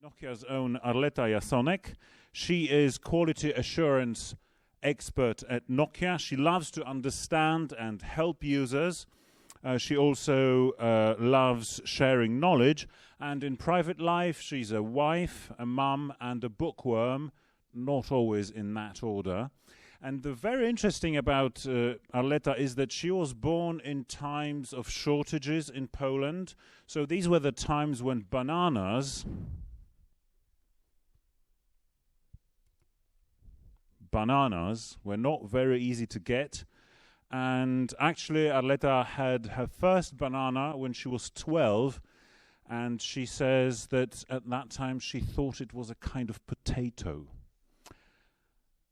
Nokia's own Arletta Jasonek. She is quality assurance expert at Nokia. She loves to understand and help users. She also loves sharing knowledge. And in private life, she's a wife, a mum, and a bookworm, not always in that order. And the very interesting about Arletta is that she was born in times of shortages in Poland. So these were the times when bananas were not very easy to get. And actually, Arletta had her first banana when she was 12. And she says that at that time she thought it was a kind of potato.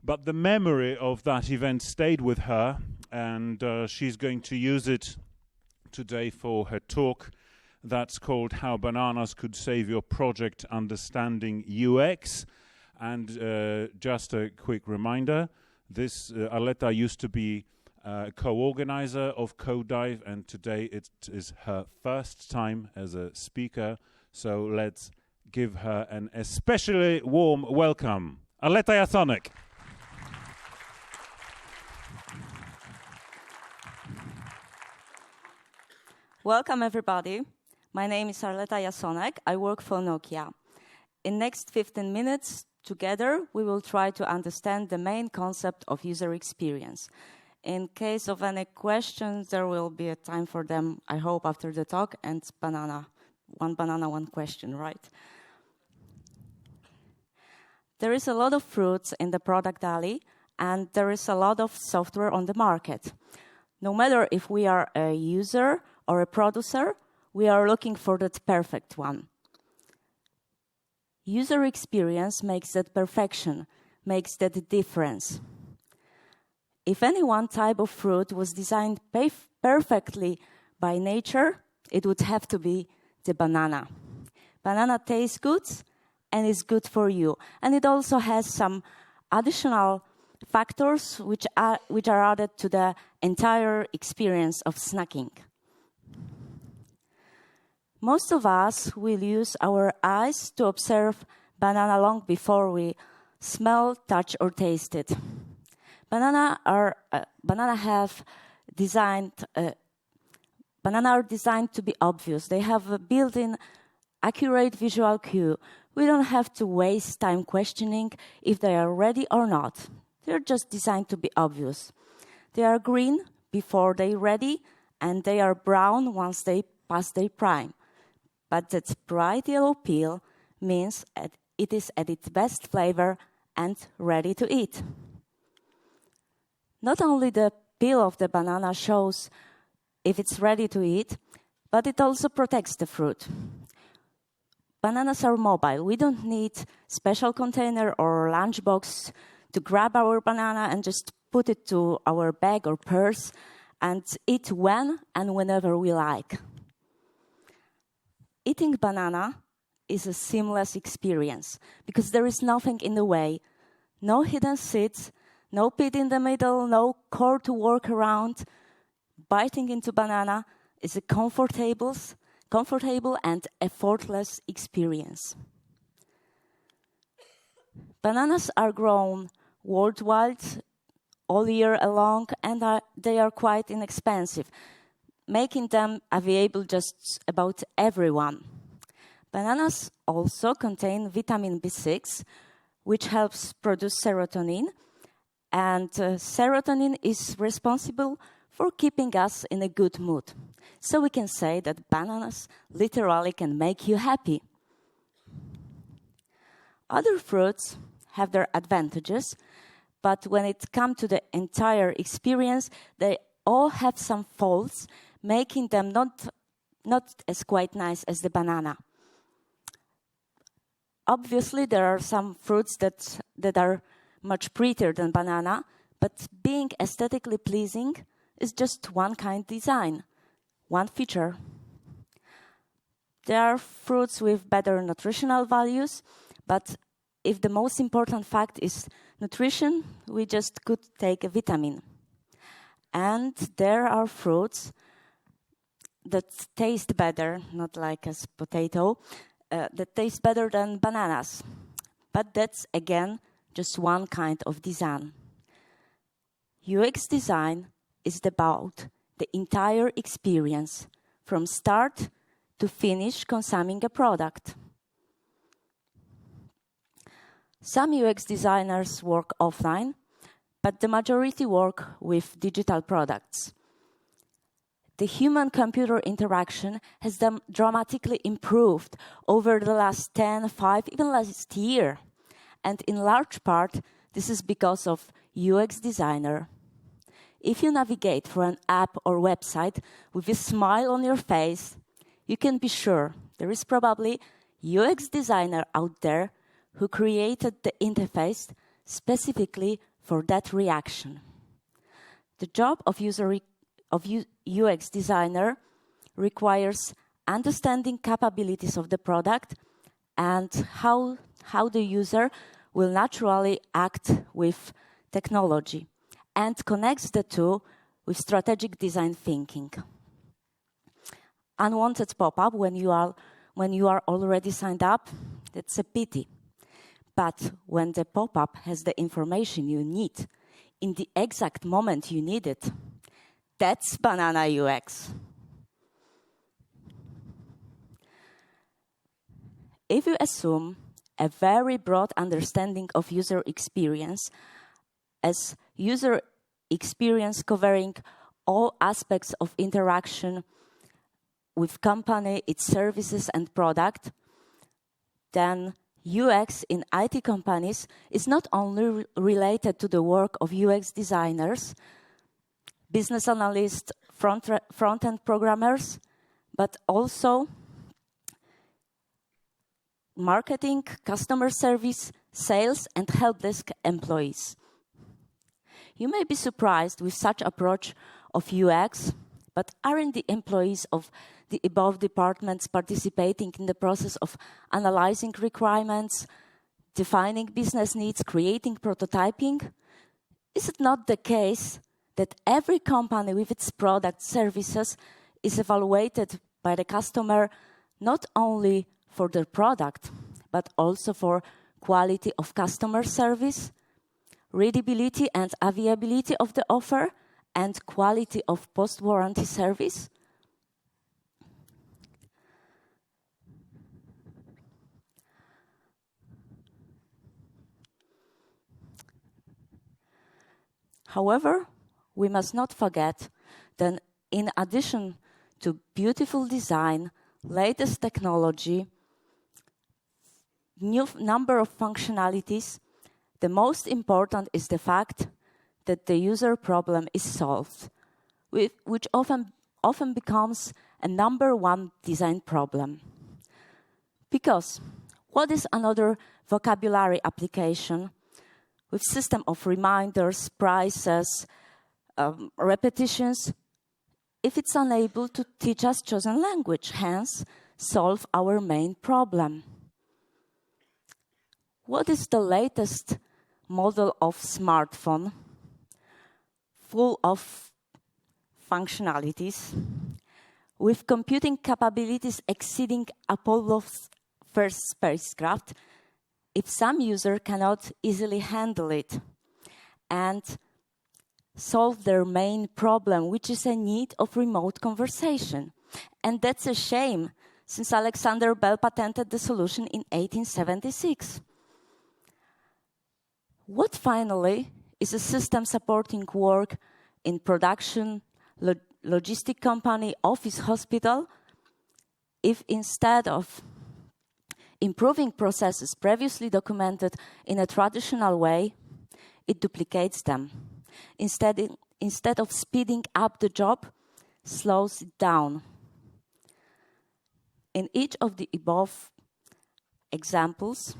But the memory of that event stayed with her, and she's going to use it today for her talk that's called How Bananas Could Save Your Project Understanding UX. And just a quick reminder, this Arletta used to be a co-organizer of CodeDive, and today it is her first time as a speaker. So let's give her an especially warm welcome. Arletta Jasonek. Welcome, everybody. My name is Arletta Jasonek. I work for Nokia. In next 15 minutes, together, we will try to understand the main concept of user experience. In case of any questions, there will be a time for them, I hope, after the talk, and banana, one question, right? There is a lot of fruits in the product alley, and there is a lot of software on the market. No matter if we are a user or a producer, we are looking for that perfect one. User experience makes that perfection, makes that difference. If any one type of fruit was designed perfectly by nature, it would have to be the banana. Banana tastes good and is good for you. And it also has some additional factors which are added to the entire experience of snacking. Most of us will use our eyes to observe banana long before we smell, touch, or taste it. Banana are designed to be obvious. They have a built-in accurate visual cue. We don't have to waste time questioning if they are ready or not. They're just designed to be obvious. They are green before they're ready, and they are brown once they pass their prime. But that bright yellow peel means it is at its best flavor and ready to eat. Not only the peel of the banana shows if it's ready to eat, but it also protects the fruit. Bananas are mobile. We don't need special container or lunchbox to grab our banana and just put it to our bag or purse and eat when and whenever we like. Eating banana is a seamless experience because there is nothing in the way, no hidden seeds, no pit in the middle, no core to work around. Biting into banana is a comfortable and effortless experience. Bananas are grown worldwide all year long, and they are quite inexpensive, making them available just about everyone. Bananas also contain vitamin B6, which helps produce serotonin, and serotonin is responsible for keeping us in a good mood. So we can say that bananas literally can make you happy. Other fruits have their advantages, but when it comes to the entire experience, they all have some faults, making them not as quite nice as the banana. Obviously, there are some fruits that are much prettier than banana, but being aesthetically pleasing is just one kind design, one feature. There are fruits with better nutritional values, but if the most important fact is nutrition, we just could take a vitamin. And there are fruits that taste better, not like a potato, that taste better than bananas. But that's, again, just one kind of design. UX design is about the entire experience, from start to finish consuming a product. Some UX designers work offline, but the majority work with digital products. The human-computer interaction has dramatically improved over the last 10, 5, even last year. And in large part, this is because of UX designer. If you navigate through an app or website with a smile on your face, you can be sure there is probably UX designer out there who created the interface specifically for that reaction. The job of UX designer requires understanding capabilities of the product and how the user will naturally act with technology, and connects the two with strategic design thinking. Unwanted pop-up when you are already signed up, that's a pity. But when the pop-up has the information you need in the exact moment you need it, that's banana UX. If you assume a very broad understanding of user experience as user experience covering all aspects of interaction with company, its services and product, then UX in IT companies is not only related to the work of UX designers, business analysts, front-end programmers, but also marketing, customer service, sales, and help desk employees. You may be surprised with such approach of UX, but aren't the employees of the above departments participating in the process of analyzing requirements, defining business needs, creating prototyping? Is it not the case that every company with its product services is evaluated by the customer not only for their product, but also for quality of customer service, readability and availability of the offer, and quality of post-warranty service? However, we must not forget that in addition to beautiful design, latest technology, new number of functionalities, the most important is the fact that the user problem is solved, which often becomes a number one design problem. Because what is another vocabulary application with system of reminders, prices, repetitions, if it's unable to teach us chosen language, hence solve our main problem? What is the latest model of smartphone full of functionalities with computing capabilities exceeding Apollo's first spacecraft if some user cannot easily handle it and solve their main problem, which is a need of remote conversation? And that's a shame, since Alexander Bell patented the solution in 1876. What finally is a system supporting work in production, logistic company, office, hospital, if instead of improving processes previously documented in a traditional way, it duplicates them. Instead of speeding up the job, slows it down. In each of the above examples,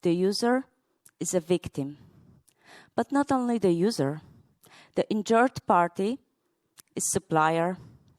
the user is a victim. But not only the user, the injured party is supplier,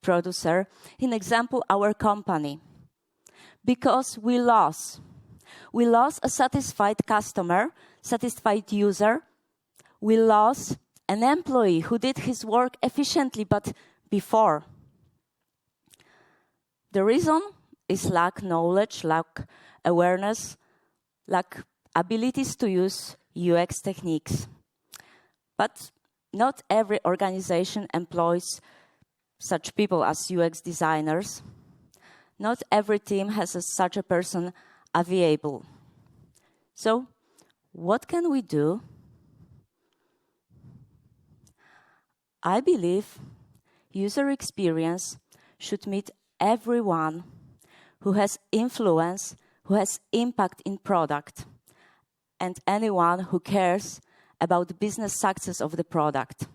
producer, in example, our company. Because we lost a satisfied customer, satisfied user, we lost an employee who did his work efficiently, but before. The reason is lack knowledge, lack awareness, lack abilities to use UX techniques. But not every organization employs such people as UX designers. Not every team has such a person available. So, what can we do? I believe user experience should meet everyone who has influence, who has impact in product, and anyone who cares about the business success of the product.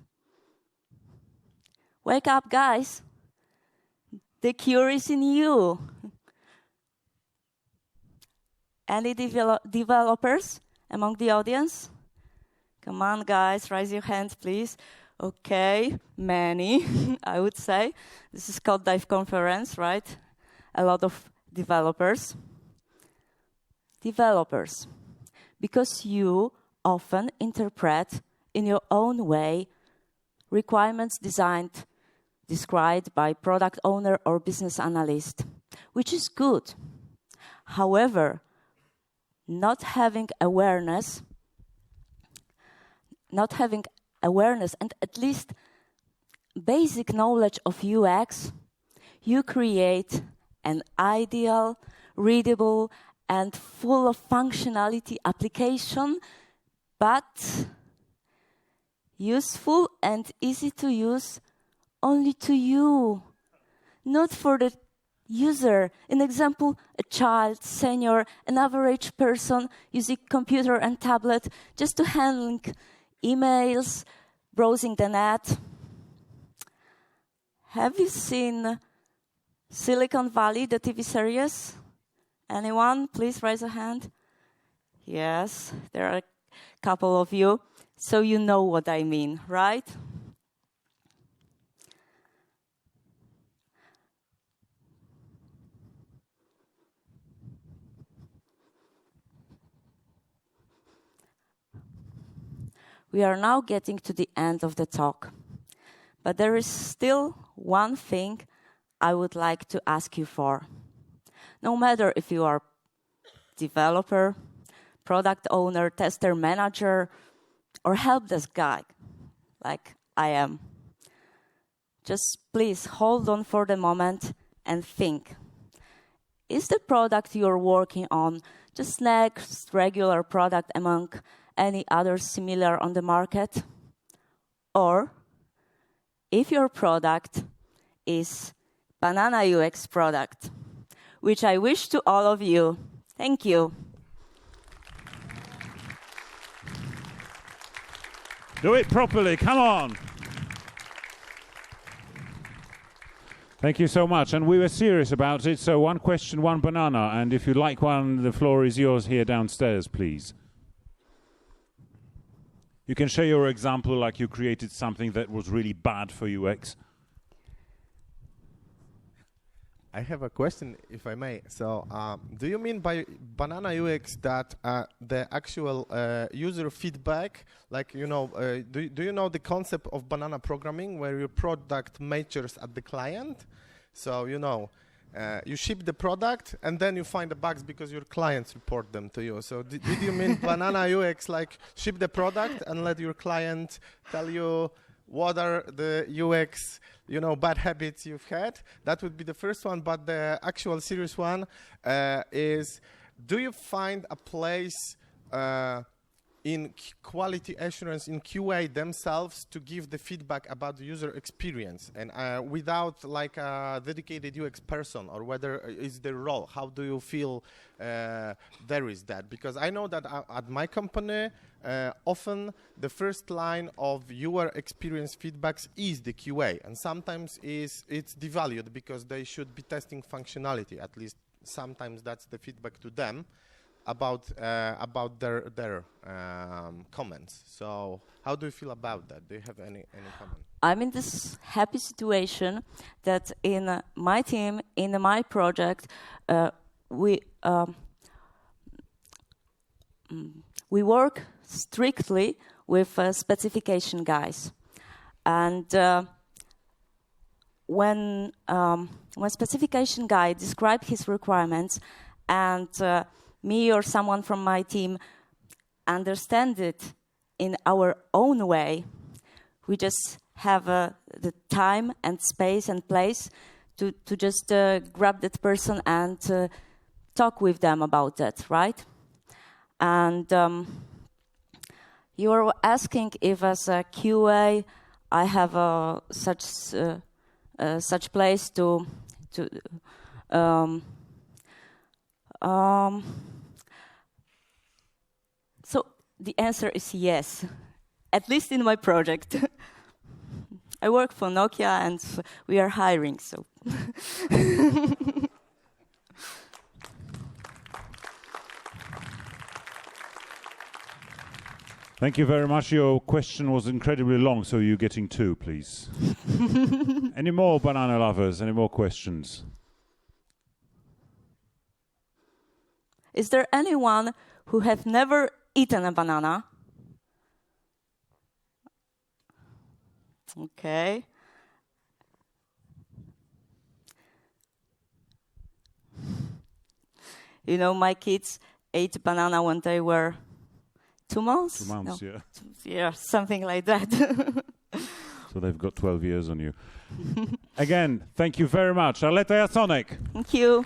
Wake up, guys. The cure is in you. Any developers among the audience? Come on, guys, raise your hands, please. Okay, many, I would say. This is called Dive Conference, right? A lot of developers. Developers. Because you often interpret in your own way requirements described by product owner or business analyst, which is good. However, not having awareness and at least basic knowledge of UX, you create an ideal, readable, and full of functionality application, but useful and easy to use only to you, not for the user. An example, a child, senior, an average person using computer and tablet just to handling emails, browsing the net. Have you seen Silicon Valley, the TV series? Anyone? Please raise a hand. Yes, there are a couple of you. So you know what I mean, right? We are now getting to the end of the talk. But there is still one thing I would like to ask you for. No matter if you are developer, product owner, tester, manager, or help desk guy, like I am, just please hold on for the moment and think. Is the product you're working on just next regular product among any others similar on the market? Or if your product is banana UX product, which I wish to all of you. Thank you. Do it properly, come on. Thank you so much. And we were serious about it, so one question, one banana. And if you'd like one, the floor is yours here downstairs, please. You can share your example like you created something that was really bad for UX. I have a question, if I may. So, do you mean by banana UX that the actual user feedback, like, you know, do you know the concept of banana programming, where your product matures at the client? So, you know, you ship the product and then you find the bugs because your clients report them to you. So, did you mean banana UX, like ship the product and let your client tell you what are the UX, you know, bad habits you've had? That would be the first one. But the actual serious one is, do you find a place in quality assurance, in QA themselves, to give the feedback about the user experience, and without like a dedicated UX person, or whether is their role? How do you feel there is that? Because I know that at my company, often the first line of user experience feedbacks is the QA, and sometimes it's devalued because they should be testing functionality. At least sometimes that's the feedback to them about their comments. So how do you feel about that? Do you have any comment? I'm in this happy situation that in my team, in my project, we work strictly with specification guys, and when specification guy described his requirements, and me or someone from my team understand it in our own way, we just have the time and space and place to just grab that person and talk with them about that, right? And you were asking if, as a QA, I have such place to so the answer is yes, at least in my project. I work for Nokia and we are hiring, so. Thank you very much. Your question was incredibly long, so you're getting 2, please. Any more banana lovers? Any more questions? Is there anyone who have never eaten a banana? Okay. You know, my kids ate banana when they were 2 months? 2 months, No. yeah. Yeah, something like that. So they've got 12 years on you. Again, thank you very much. Arletta Jasonek. Thank you.